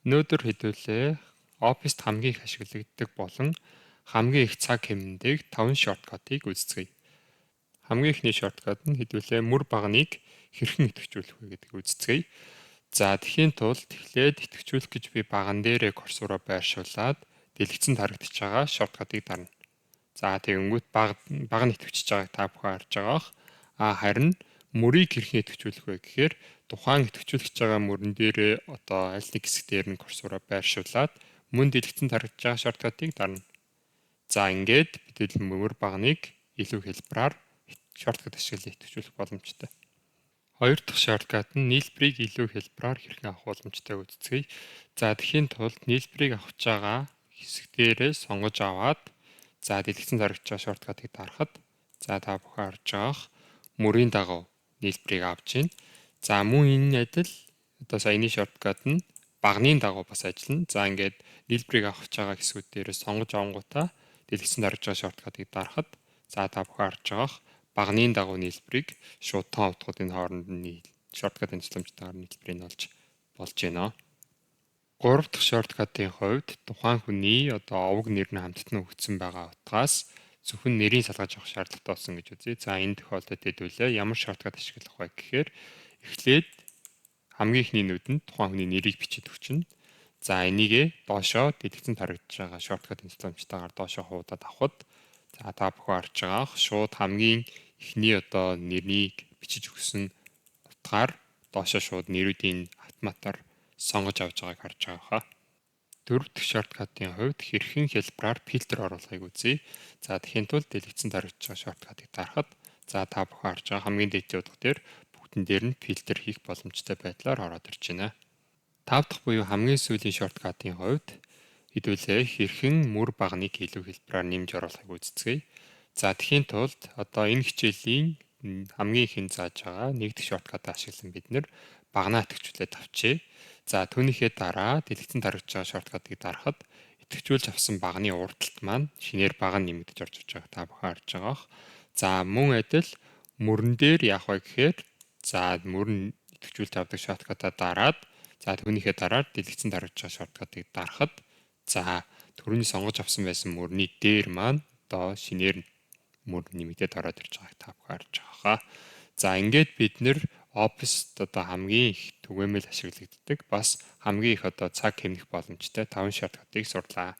Өнөөдөр хэдүүлээ Office-т хамгийн их ашиглагддаг болон хамгийн их цаг хэмнэдэг 5 шорткатыг үздэцгээе. Хамгийн ихний шорткат нь хэдүүлээ мөр багныг хэрхэн идэвхжүүлэх вэ гэдгийг үздэцгээе. За тэхийн тулд эхлээд идэвхжүүлэх гэж би баган дээрээ курсороо байршуулад дэлгэцэнд харагдаж байгаа шорткатыг дарна. За тэгэнгүүт баг нь идэвхжиж байгааг та бүхэн харж байгаах. Харин мөрийг хэрхэн идэвхжүүлэх вэ гэхээр тухайн идэвхжүүлж байгаа мөрөн дээрээ аль нэг хэсэг дээр нь курсороо байршуулад мөн дэлгэцэнд харагдаж байгаа шорткатыг дарна. За ингээд бид мөр багныг илүү хэлбэраар шорткат ашиглан идэвхжүүлэх боломжтой. Хоёр дахь шорткат нь нийлбэрийг илүү хэлбэраар хэрхэн авах боломжтой үздэцгээе. За тэхийн тулд нийлбэрийг авч байгаа хэсэг дээрээ сонгож аваад дэлгэцэнд харагдаж байгаа шорткатыг дарахад та бүхэн харж байгаах мөрийн дагуу нийлбэрийг авч гин. За мөн энэ адил саяны шорткат нь багны дагуу бас ажиллана. За ингээд нийлбэрийг авах байгаа хэсгүүд дээрээ сонгож авангуудаа дэлгэцэнд харагдаж байгаа шорткатыг дарахад та бүхэн харж байгаах багны дагуу нийлбэрийг шууд тоон утгуудын хоорондын шорткат амжилттай нийлбэрийг олж болж байна. Гурав дахь шорткатын хувьд тухайн хүний овог нэр нь хамттан өгсөн байгаа утгаас зөвхөн нэрийг салгаж авах шаардлагатай болсон гэж үзье. За энэ тохиолдолд хэдүүлээ ямар шорткат ашиглах вэ гэхээр эхлээд хамгийн ихний нүдэнд тухайн хүний нэрийг бичиж өгчнө. За энийгээ доошоо дэлгэцэнд харагдаж байгаа шорткат амжилттайгаар доошоо хуудаад авахд та бүхэн харж байгаах шууд хамгийн ихний нэрийг бичиж өгсөн утгаар доошоо шууд нэрүүдийн автоматар сонгож авч байгааг харж байгаа. Дөрөв дэх шорткатын хувьд хэрхэн хэлбэраар фильтр оруулахыг үзье. За тэхийн тулд дэлгэцэнд харагдаж байгаа шорткатыг дарахад та бүхэн харж байгаа хамгийн дээдлийн утга дээр бүгдэн дээр нь фильтр хийх боломжтой байдлаар ороод ирж байна. Тав дахь буюу хамгийн сүүлийн шорткатын хувьд хэдүүлээ хэрхэн мөр багныг илүү хэлбэраар нэмж оруулахыг үздэцгээе. За тэхийн тулд энэ хичээлийн хамгийн ихэнд зааж байгаа нэг дэх шорткатаа ашиглан бид нэр багнаа идэвхжүүлээд авчээ. За түүнийхээ дараа дэлгэцэнд харагдаж байгаа шорткатыг дарахад идэвхжүүлж авсан багны уртталт маань шинээр бага нэмэгдэж орж иж байгааг та бүхэн харж байгаах. За мөн адил мөрөн дээр яах вэ гэхээр мөрөн идэвхжүүлж авдаг шорткатаа дараад түүнийхээ дараа дэлгэцэнд харагдаж байгаа шорткатыг дарахад түрүүний сонгож авсан байсан мөрний дээр маань шинээр мөр нэмэгдээд ороод ирж байгааг та бүхэн харж байгаа. За ингээд бид нэр Office-т хамгийн их түгээмэл ашиглагддаг бас хамгийн их цаг хэмнэх боломжтой 5 шорткатыг сурлаа.